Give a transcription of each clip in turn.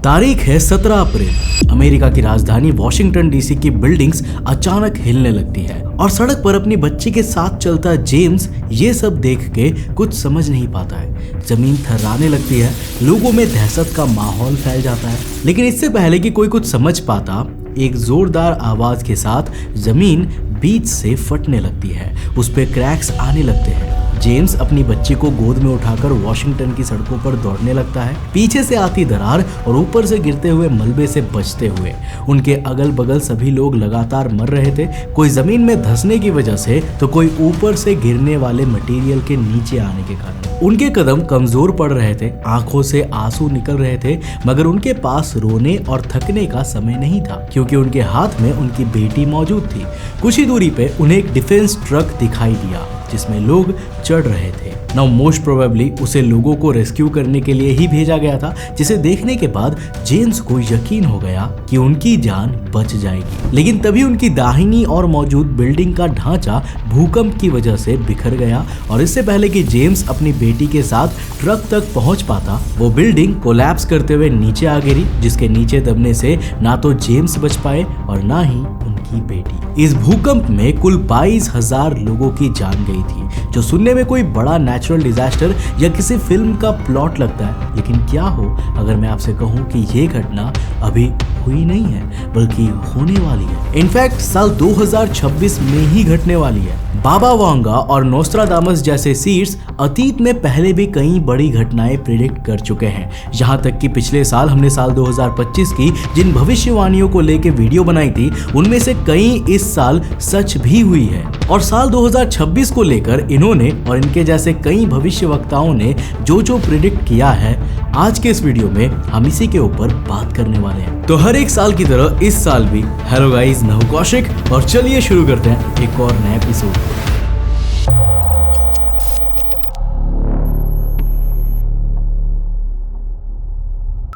तारीख है 17 अप्रैल। अमेरिका की राजधानी वॉशिंगटन डीसी की बिल्डिंग्स अचानक हिलने लगती है और सड़क पर अपनी बच्ची के साथ चलता जेम्स ये सब देख के कुछ समझ नहीं पाता है। जमीन थर्राने लगती है, लोगों में दहशत का माहौल फैल जाता है। लेकिन इससे पहले कि कोई कुछ समझ पाता, एक जोरदार आवाज के साथ जमीन बीच से फटने लगती है, उस पे क्रैक्स आने लगते हैं। जेम्स अपनी बच्ची को गोद में उठाकर वॉशिंगटन की सड़कों पर दौड़ने लगता है, पीछे से आती दरार और ऊपर से गिरते हुए मलबे से बचते हुए। उनके अगल बगल सभी लोग लगातार मर रहे थे, कोई जमीन में धंसने की वजह से तो कोई ऊपर से गिरने वाले मटेरियल के नीचे आने के कारण। उनके कदम कमजोर पड़ रहे थे, आंखों से आंसू निकल रहे थे, मगर उनके पास रोने और थकने का समय नहीं था, क्योंकि उनके हाथ में उनकी बेटी मौजूद थी। कुछ ही दूरी पे उन्हें एक डिफेंस ट्रक दिखाई दिया जिसमें लोग चढ़ रहे थे। नाउ मोस्ट प्रोबेबली उसे लोगों को रेस्क्यू करने के लिए ही भेजा गया था, जिसे देखने के बाद जेम्स को यकीन हो गया कि उनकी जान बच जाएगी। लेकिन तभी उनकी दाहिनी और मौजूद बिल्डिंग का ढांचा भूकंप की वजह से बिखर गया और इससे पहले कि जेम्स अपनी बेटी के साथ ट्रक तक पहुंच पाता, वो बिल्डिंग कोलैप्स करते हुए नीचे आ गिरी, जिसके नीचे दबने से ना तो जेम्स बच पाए और ना ही उनकी बेटी। इस भूकंप में कुल 22,000 लोगों की जान गई थी, जो सुनने में कोई बड़ा नेचुरल डिजास्टर या किसी फिल्म का प्लॉट लगता है। लेकिन क्या हो अगर मैं आपसे कहूं कि ये घटना अभी हुई नहीं है, बल्कि होने वाली है। इनफैक्ट साल 2026 में ही घटने वाली है। बाबा वांगा और नोस्ट्राडामस जैसे सीड्स अतीत में पहले भी कई बड़ी घटनाएं प्रेडिक्ट कर चुके हैं। यहाँ तक कि पिछले साल हमने साल 2025 की जिन भविष्यवाणियों को लेकर वीडियो बनाई थी, उनमें से कई इस साल सच भी हुई है। और साल 2026 को लेकर इन्होंने और इनके जैसे कई भविष्यवक्ताओं ने जो प्रेडिक्ट किया है, आज के इस वीडियो में हम इसी के ऊपर बात करने वाले हैं। तो हर एक साल की तरह इस साल भी हेलो गाइस, मैं हूं कौशिक और चलिए शुरू करते हैं एक और नया एपिसोड।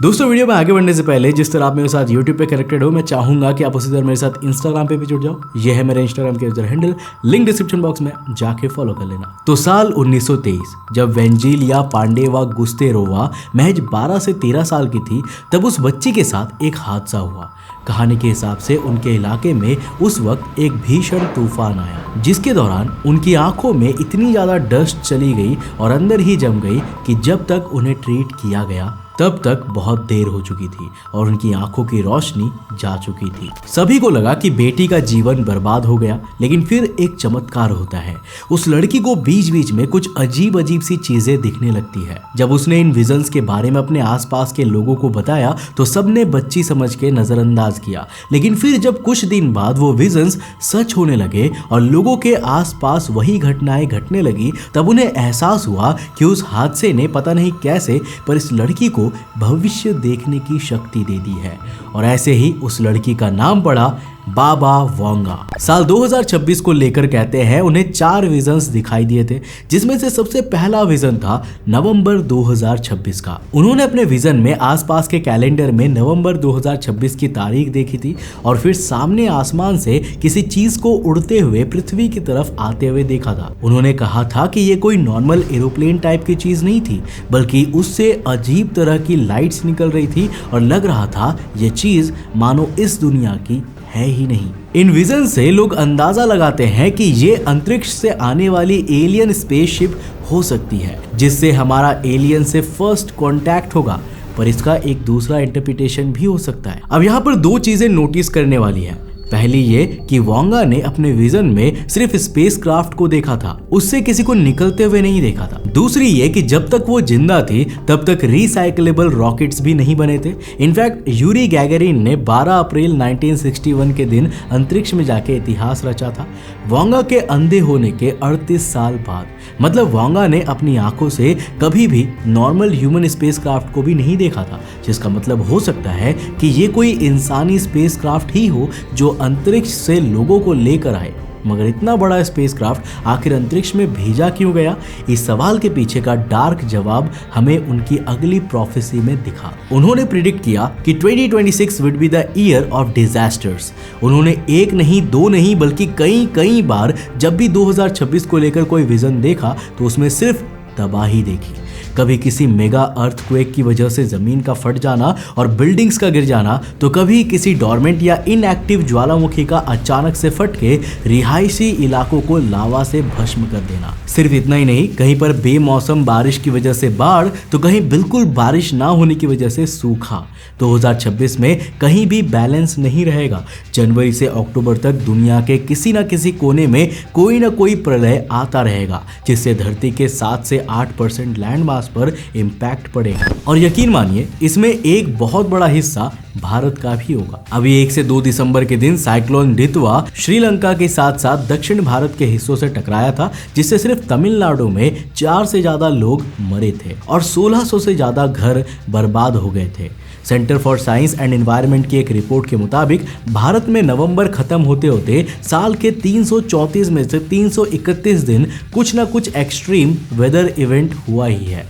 दोस्तों, वीडियो में आगे बढ़ने से पहले जिस तरह आप मेरे साथ YouTube पे कनेक्टेड हो, मैं चाहूंगा कि आप उसी तरह मेरे साथ Instagram पे भी जुड़ जाओ। ये है मेरा Instagram के user handle, link description box में जाके फॉलो कर लेना। तो साल 1923 जब वेंजिलिया पांडेवा गुस्तेरोवा महज 12 से 13 साल की थी, तब उस बच्ची के साथ एक हादसा हुआ। कहानी के हिसाब से उनके इलाके में उस वक्त एक भीषण तूफान आया, जिसके दौरान उनकी आंखों में इतनी ज्यादा डस्ट चली गई और अंदर ही जम गई कि जब तक उन्हें ट्रीट किया गया तब तक बहुत देर हो चुकी थी और उनकी आंखों की रोशनी जा चुकी थी। सभी को लगा कि बेटी का जीवन बर्बाद हो गया, लेकिन फिर एक चमत्कार होता है। उस लड़की को बीच बीच में कुछ अजीब अजीब सी चीजें दिखने लगती है। जब उसने इन विजन्स के बारे में अपने आसपास के लोगों को बताया तो सबने बच्ची समझ के नजरअंदाज किया। लेकिन फिर जब कुछ दिन बाद वो विजन्स सच होने लगे और लोगों के आसपास वही घटनाएं घटने लगी, तब उन्हें एहसास हुआ कि उस हादसे ने पता नहीं कैसे पर इस लड़की को भविष्य देखने की शक्ति दे दी है। और ऐसे ही उस लड़की का नाम पड़ा बाबा वांगा। साल 2026 को लेकर कहते हैं उन्हें 4 विजन्स दिखाई दिए थे, जिसमें से सबसे पहला विजन था नवंबर 2026 का। उन्होंने अपने विजन में आसपास के कैलेंडर में नवंबर 2026 की तारीख देखी थी और फिर सामने आसमान से किसी चीज को उड़ते हुए पृथ्वी की तरफ आते हुए देखा था। उन्होंने कहा था कि ये कोई नॉर्मल एरोप्लेन टाइप की चीज नहीं थी, बल्कि उससे अजीब तरह की लाइट्स निकल रही थी और लग रहा था ये चीज मानो इस दुनिया की है ही नहीं। इन विजन से लोग अंदाजा लगाते हैं कि ये अंतरिक्ष से आने वाली एलियन स्पेसशिप हो सकती है, जिससे हमारा एलियन से फर्स्ट कांटेक्ट होगा। पर इसका एक दूसरा इंटरप्रिटेशन भी हो सकता है। अब यहाँ पर 2 चीजें नोटिस करने वाली है। पहली ये कि वांगा ने अपने विजन में सिर्फ स्पेसक्राफ्ट को देखा था, उससे किसी को निकलते हुए नहीं देखा था। दूसरी ये कि जब तक वो जिंदा थी तब तक रिसाइकलेबल रॉकेट्स भी नहीं बने थे। इनफैक्ट यूरी गैगरिन ने 12 अप्रैल 1961 के दिन अंतरिक्ष में जाके इतिहास रचा था, वांगा के अंधे होने के 38 साल बाद। मतलब वांगा ने अपनी आंखों से कभी भी नॉर्मल ह्यूमन स्पेसक्राफ्ट को भी नहीं देखा था, जिसका मतलब हो सकता है कि ये कोई इंसानी स्पेसक्राफ्ट ही हो जो अंतरिक्ष से लोगों को लेकर आए। मगर इतना बड़ा स्पेसक्राफ्ट आखिर अंतरिक्ष में भेजा क्यों गया? इस सवाल के पीछे का डार्क जवाब हमें उनकी अगली प्रोफेसी में दिखा। उन्होंने प्रिडिक्ट किया कि 2026 would be the year of disasters. उन्होंने एक नहीं, 2 नहीं, बल्कि कई बार जब भी 2026 को लेकर कोई विजन देखा तो उसमें सिर्फ तबाही देखी। कभी किसी मेगा अर्थक्वेक की वजह से जमीन का फट जाना और बिल्डिंग्स का गिर जाना, तो कभी किसी डोरमेंट या इनएक्टिव ज्वालामुखी का अचानक से फट के रिहायशी इलाकों को लावा से भस्म कर देना। सिर्फ इतना ही नहीं, कहीं पर बेमौसम बारिश की वजह से बाढ़, तो कहीं बिल्कुल बारिश ना होने की वजह से सूखा। 2026 में कहीं भी बैलेंस नहीं रहेगा। जनवरी से अक्टूबर तक दुनिया के किसी न किसी कोने में कोई ना कोई प्रलय आता रहेगा, जिससे धरती के 7 से 8% लैंड मास पर इम्पैक्ट पड़ेगा। और यकीन मानिए, इसमें एक बहुत बड़ा हिस्सा भारत का भी होगा। अभी 1 से 2 दिसंबर के दिन साइक्लोन दितवा श्रीलंका के साथ साथ दक्षिण भारत के हिस्सों से टकराया था, जिससे सिर्फ तमिलनाडु में 4 से ज्यादा लोग मरे थे और 1600 से ज्यादा घर बर्बाद हो गए थे। Centre for science and environment की एक रिपोर्ट के मुताबिक भारत में नवंबर खत्म होते होते साल के 334 में से 331 दिन कुछ ना कुछ एक्सट्रीम वेदर इवेंट हुआ ही है,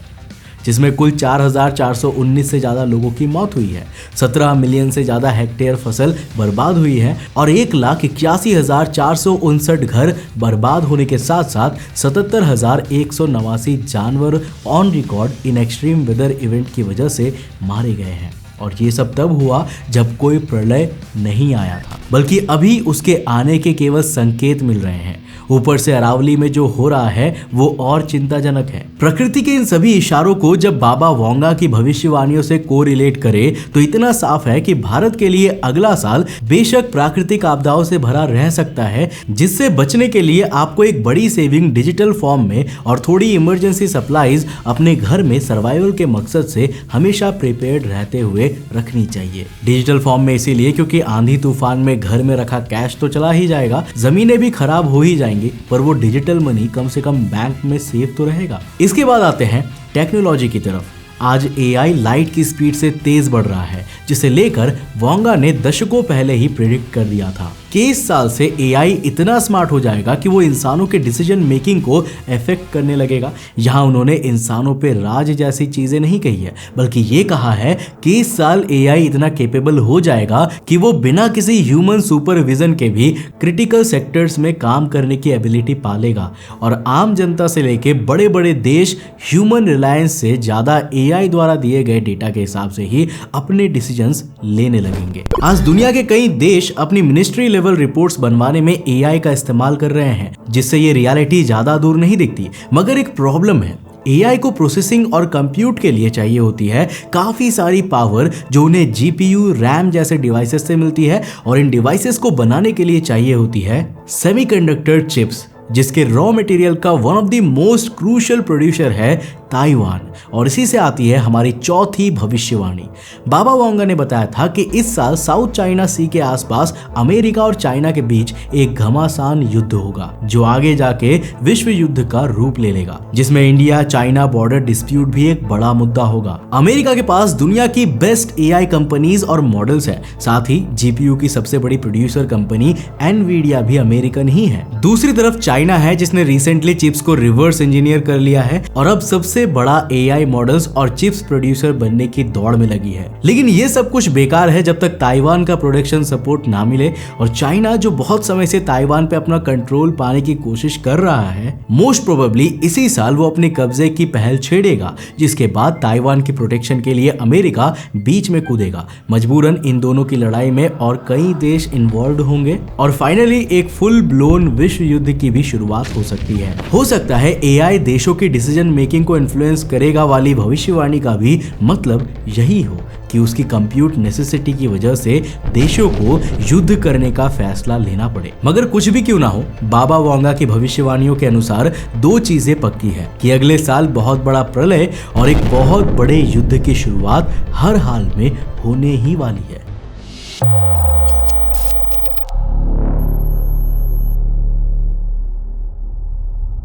जिसमें कुल 4419 से ज़्यादा लोगों की मौत हुई है, 17 मिलियन से ज़्यादा हेक्टेयर फसल बर्बाद हुई है और 1,81,459 घर बर्बाद होने के साथ साथ 77,189 जानवर on record in extreme weather event की वजह से मारे गए हैं। और ये सब तब हुआ जब कोई प्रलय नहीं आया था, बल्कि अभी उसके आने के केवल संकेत मिल रहे हैं। ऊपर से अरावली में जो हो रहा है वो और चिंताजनक है। प्रकृति के इन सभी इशारों को जब बाबा वोंगा की भविष्यवाणियों से कोरिलेट करे तो इतना साफ है कि भारत के लिए अगला साल बेशक प्राकृतिक आपदाओं से भरा रह सकता है, जिससे बचने के लिए आपको एक बड़ी सेविंग डिजिटल फॉर्म में और थोड़ी इमरजेंसी सप्लाईज अपने घर में सर्वाइवल के मकसद से हमेशा प्रिपेयर्ड रहते हुए रखनी चाहिए। डिजिटल फॉर्म में इसीलिए क्योंकि आंधी तूफान में घर में रखा कैश तो चला ही जाएगा, जमीनें भी खराब हो ही जाएंगी, पर वो डिजिटल मनी कम से कम बैंक में सेफ तो रहेगा। इसके बाद आते हैं टेक्नोलॉजी की तरफ। आज एआई लाइट की स्पीड से तेज बढ़ रहा है, जिसे लेकर वोंगा ने दशकों पहले ही प्रेडिक्ट कर दिया था कि इस साल से एआई इतना स्मार्ट हो जाएगा कि वो इंसानों के डिसीजन मेकिंग को अफेक्ट करने लगेगा। यहाँ उन्होंने इंसानों पे राज जैसी चीजें नहीं कही है, बल्कि ये कहा है कि इस साल एआई इतना केपेबल हो जाएगा कि वो बिना किसी ह्यूमन सुपरविजन के भी क्रिटिकल सेक्टर्स में काम करने की एबिलिटी पालेगा और आम जनता से लेके बड़े बड़े देश ह्यूमन रिलायंस से ज्यादा एआई द्वारा दिए गए डेटा के हिसाब से ही अपने डिसीजंस लेने लगेंगे। आज दुनिया के कई देश अपनी मिनिस्ट्री लेवल रिपोर्ट्स बनवाने में एआई का इस्तेमाल कर रहे हैं, जिससे ये रियलिटी ज्यादा दूर नहीं दिखती। मगर एक प्रॉब्लम है, एआई को प्रोसेसिंग और कंप्यूट के लिए चाहिए होती है काफी सारी पावर, जो उन्हें जीपीयू, रैम जैसे डिवाइसेस से मिलती है और इन डिवाइसेस को बनाने के लिए चाहिए होती है सेमीकंडक्टर चिप्स, जिसके रॉ मटेरियल का one of the most crucial producer है ताइवान। और इसी से आती है हमारी चौथी भविष्यवाणी। बाबा वोंगा ने बताया था कि इस साल साउथ चाइना सी के आसपास अमेरिका और चाइना के बीच एक घमासान युद्ध होगा, जो आगे जाके विश्व युद्ध का रूप ले लेगा, जिसमें इंडिया चाइना बॉर्डर डिस्प्यूट भी एक बड़ा मुद्दा होगा। अमेरिका के पास दुनिया की बेस्ट एआई कंपनीज और मॉडल्स है, साथ ही जीपीयू की सबसे बड़ी प्रोड्यूसर कंपनी एनवीडिया भी अमेरिकन ही है। दूसरी तरफ चाइना है, जिसने रिसेंटली चिप्स को रिवर्स इंजीनियर कर लिया है और अब सबसे बड़ा एआई मॉडल्स और चिप्स प्रोड्यूसर बनने की दौड़ में लगी है। लेकिन ये सब कुछ बेकार है जब तक ताइवान का प्रोडक्शन सपोर्ट ना मिले, और चाइना जो बहुत समय से ताइवान पे अपना कंट्रोल पाने की कोशिश कर रहा है, मोस्ट प्रोबेबली इसी साल वो अपने कब्जे की पहल छेड़ेगा, जिसके बाद ताइवान की प्रोटेक्शन के लिए अमेरिका बीच में कूदेगा। मजबूरन इन दोनों की लड़ाई में और कई देश इन्वॉल्व होंगे और फाइनली एक फुल ब्लोन विश्व युद्ध की भी शुरुआत हो सकती है। हो सकता है एआई देशों की डिसीजन मेकिंग को इन्फ्लुएंस करेगा वाली भविष्यवाणी का भी मतलब यही हो कि उसकी कंप्यूट नेसेसिटी की वजह से देशों को युद्ध करने का फैसला लेना पड़े। मगर कुछ भी क्यों ना हो, बाबा वोंगा की भविष्यवाणियों के अनुसार दो चीजें पक्की है कि अगले साल बहुत बड़ा प्रलय और एक बहुत बड़े युद्ध की शुरुआत हर हाल में होने ही वाली है।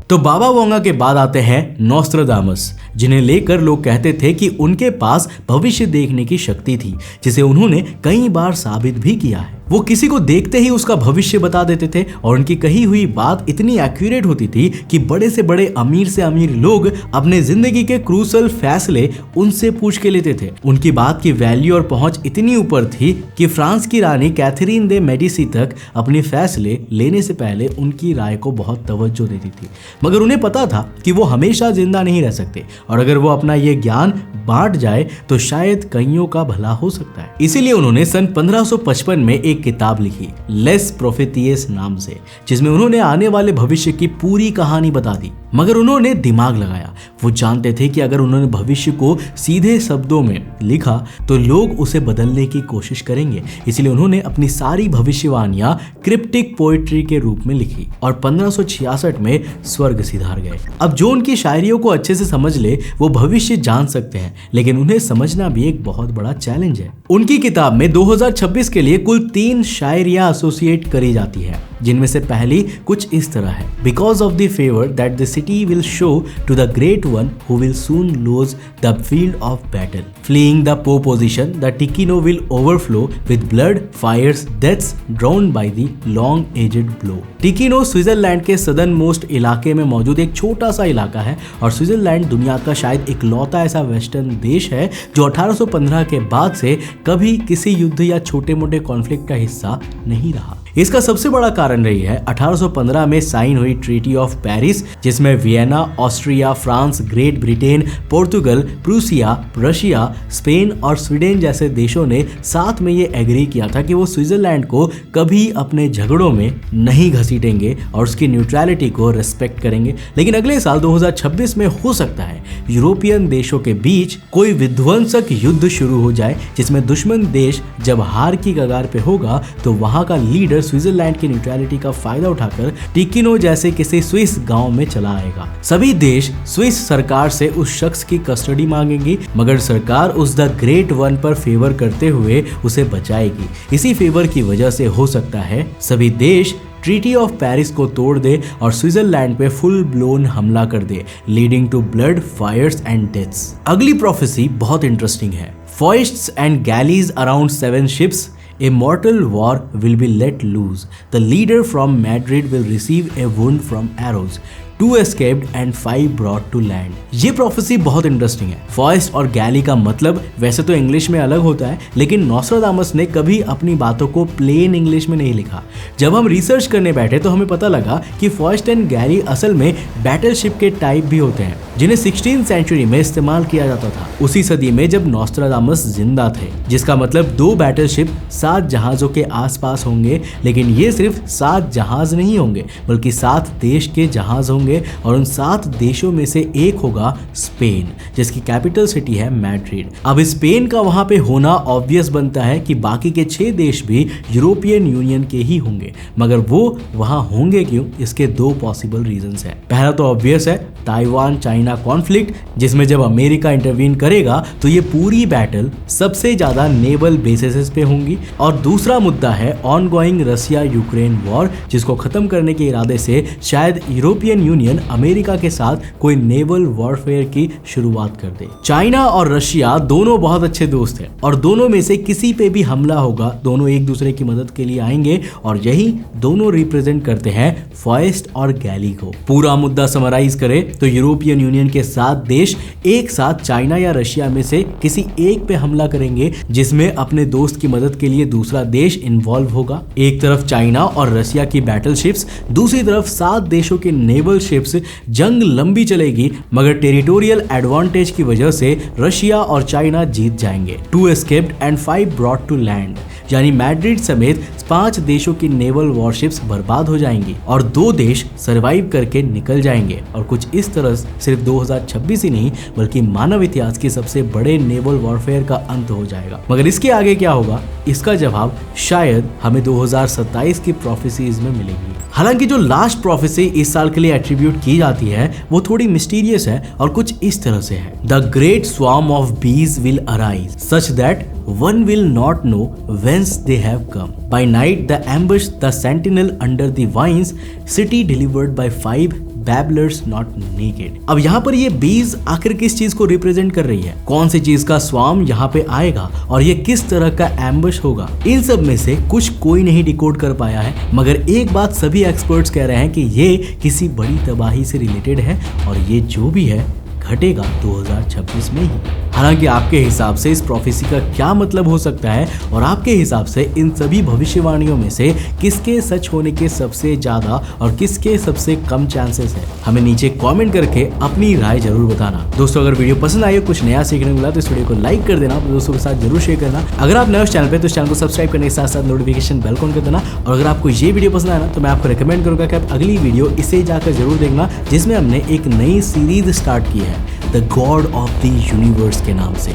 तो बाबा वोंगा के बाद आते हैं नोस्ट्राडामस, जिन्हें लेकर लोग कहते थे कि उनके पास भविष्य देखने की शक्ति थी, जिसे उन्होंने कई बार साबित भी किया है। वो किसी को देखते ही उसका भविष्य बता देते थे और उनकी कही हुई बात इतनी एक्यूरेट होती थी कि बड़े से बड़े अमीर से अमीर लोग अपने जिंदगी के क्रूशल फैसले उनसे पूछ के लेते थे। उनकी बात की वैल्यू और पहुंच इतनी ऊपर थी कि फ्रांस की रानी कैथरीन दे मेडिसी तक अपने फैसले लेने से पहले उनकी राय को बहुत तवज्जो देती थी। मगर उन्हें पता था कि वो हमेशा जिंदा नहीं रह सकते और अगर वो अपना ये ज्ञान बांट जाए तो शायद कईयों का भला हो सकता है। इसीलिए उन्होंने सन 1555 में एक किताब लिखी लेस प्रोफेतियस नाम से, जिसमें उन्होंने आने वाले भविष्य की पूरी कहानी बता दी। मगर उन्होंने दिमाग लगाया। वो जानते थे कि अगर उन्होंने भविष्य को सीधे शब्दों में लिखा तो लोग उसे बदलने की कोशिश करेंगे। इसलिए उन्होंने अपनी सारी भविष्यवाणियां क्रिप्टिक पोएट्री के रूप में लिखी और 1566 में स्वर्ग सिधार गए। अब जो उनकी शायरियों को अच्छे से समझ ले वो भविष्य जान सकते हैं, लेकिन उन्हें समझना भी एक बहुत बड़ा चैलेंज है। उनकी किताब में 2026 के लिए कुल 3 शायरियां एसोसिएट करी जाती है, जिनमें से पहली कुछ इस तरह है। Because of the favour that the city will show to the great one who will soon lose the field of battle, fleeing the Po position the Ticino will overflow with blood fires deaths drowned by the long aged blow. Ticino Switzerland के southernmost इलाके में मौजूद एक छोटा सा इलाका है और स्विट्जरलैंड दुनिया का शायद इकलौता ऐसा वेस्टर्न देश है जो 1815 के बाद से कभी किसी युद्ध या छोटे मोटे कॉन्फ्लिक्ट का हिस्सा नहीं रहा। इसका सबसे बड़ा कारण रही है 1815 में साइन हुई ट्रीटी ऑफ पेरिस, जिसमें Vienna, Austria, France, great Britain, Portugal, Prussia, Russia, Spain और स्वीडन जैसे देशों ने साथ में ये एग्री किया था कि वो स्विट्जरलैंड को कभी अपने झगड़ों में नहीं घसीटेंगे और उसकी न्यूट्रलिटी को रिस्पेक्ट करेंगे। लेकिन अगले साल 2026 में हो सकता है यूरोपियन देशों के बीच कोई विध्वंसक युद्ध शुरू हो जाए, जिसमें दुश्मन देश जब हार की कगार पे होगा तो वहां का लीडर स्विट्जरलैंड की न्यूट्रलिटी का फायदा उठाकर टिकिनो जैसे किसी स्विस गांव में चला आएगा। सभी देश स्विस सरकार से उस शख्स की कस्टडी मांगेंगी, मगर सरकार उस द ग्रेट वन पर फेवर करते हुए उसे बचाएगी। इसी फेवर की वजह से हो सकता है सभी देश ट्रीटी ऑफ पेरिस को तोड़ दे और स्विट्जरलैंड पे फुल ब्लोन हमला कर दे, leading to blood, fires and deaths. अगली प्रोफेसी बहुत इंटरेस्टिंग है। Foists and galleys around 7 ships, a mortal war will be let loose. The leader from Madrid will receive a wound from arrows. 2 escaped and 5 brought to land. ये prophecy बहुत interesting है। फॉइस्ट और गैली का मतलब वैसे तो इंग्लिश में अलग होता है, लेकिन नोस्ट्राडामस ने कभी अपनी बातों को प्लेन इंग्लिश में नहीं लिखा। जब हम रिसर्च करने बैठे तो हमें पता लगा कि फॉइस्ट एंड गैली असल में बैटलशिप के टाइप भी होते हैं, जिन्हें 16th सेंचुरी में इस्तेमाल किया जाता था, उसी सदी में जब नोस्ट्राडामस जिंदा थे। जिसका मतलब 2 बैटलशिप 7 जहाजों के आसपास होंगे, लेकिन ये सिर्फ 7 जहाज नहीं होंगे बल्कि 7 देश के जहाज होंगे और उन 7 देशों में से एक होगा स्पेन, जिसकी कैपिटल सिटी है मैड्रिड। अब स्पेन का वहां पे होना ऑब्वियस बनता है कि बाकी के 6 देश भी यूरोपियन यूनियन के ही होंगे, मगर वो वहां होंगे क्यों, इसके 2 पॉसिबल रीजंस हैं। पहला तो ऑब्वियस है ताइवान चाइना कॉन्फ्लिक्ट, जिसमें जब अमेरिका इंटरवीन करेगा तो ये पूरी बैटल सबसे ज्यादा नेवल बेसिस पे होंगी। और दूसरा मुद्दा है ऑनगोइंग रशिया यूक्रेन वॉर, जिसको खत्म करने के इरादे से शायद यूरोपियन यूनियन अमेरिका के साथ कोई नेवल वॉरफेयर की शुरुआत कर दे। चाइना और रशिया दोनों बहुत अच्छे दोस्त हैं और दोनों में से किसी पे भी हमला होगा दोनों एक दूसरे की मदद के लिए आएंगे और यही दोनों रिप्रेजेंट करते हैं फॉइस्ट और गैली को। पूरा मुद्दा समराइज करें तो यूरोपियन यूनियन के 7 देश एक साथ चाइना या रशिया में से किसी एक पे हमला करेंगे, जिसमें अपने दोस्त की मदद के लिए दूसरा देश इन्वॉल्व होगा। एक तरफ चाइना और रशिया की बैटलशिप्स, दूसरी तरफ 7 देशों के नेवल शिप्स। जंग लंबी चलेगी मगर टेरिटोरियल एडवांटेज की वजह से रशिया और चाइना जीत जाएंगे। 2 escaped and 5 brought to land, यानी मैड्रिड समेत 5 देशों की नेवल वॉरशिप्स बर्बाद हो जाएंगी और 2 देश सरवाइव करके निकल जाएंगे। और कुछ इस तरह सिर्फ 2026 ही नहीं बल्कि मानव इतिहास के सबसे बड़े नेवल वॉरफेयर का अंत हो जाएगा। मगर इसके आगे क्या होगा, इसका जवाब शायद हमें 2027 की प्रोफेसीज में मिलेगी। हालांकि जो लास्ट प्रोफेसी इस साल के लिए एट्रीब्यूट की जाती है वो थोड़ी मिस्टीरियस है और कुछ इस तरह से है। द ग्रेट स्वार्म ऑफ बीज will arise such that one will not know whence they have come. By night the ambush the sentinel under the vines, city delivered by 5 babblers not naked. अब यहाँ पर ये बीज आखिर किस चीज को रिप्रेजेंट कर रही है, कौन सी चीज का स्वाम यहाँ पे आएगा और ये किस तरह का एम्बुश होगा, इन सब में से कुछ कोई नहीं डिकोड कर पाया है। मगर एक बात सभी एक्सपर्ट्स कह रहे हैं कि ये किसी बड़ी तबाही से रिलेटेड है और ये जो भी है घटेगा 2026 में ही। हालांकि आपके हिसाब से इस प्रोफेसी का क्या मतलब हो सकता है और आपके हिसाब से इन सभी भविष्यवाणियों में से किसके सच होने के सबसे ज्यादा और किसके सबसे कम चांसेस है, हमें नीचे कमेंट करके अपनी राय जरूर बताना। दोस्तों अगर वीडियो पसंद आई हो, कुछ नया सीखने को मिला तो इस वीडियो को लाइक कर देना, दोस्तों के साथ जरूर शेयर करना। अगर आप नए उस चैनल पे तो इस चैनल को सब्सक्राइब करने के साथ साथ नोटिफिकेशन बेल ऑन कर देना। और अगर आपको ये वीडियो पसंद आया ना तो मैं आपको रिकमेंड करूंगा कि आप अगली वीडियो इसे जाकर जरूर देखना, जिसमें हमने एक नई सीरीज स्टार्ट की है the God of the universe के नाम से।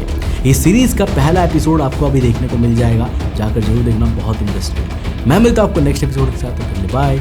इस सीरीज का पहला एपिसोड आपको अभी देखने को मिल जाएगा, जाकर जरूर देखना, बहुत इंटरेस्टिंग। मैं मिलता हूं आपको नेक्स्ट एपिसोड के साथ, बाय।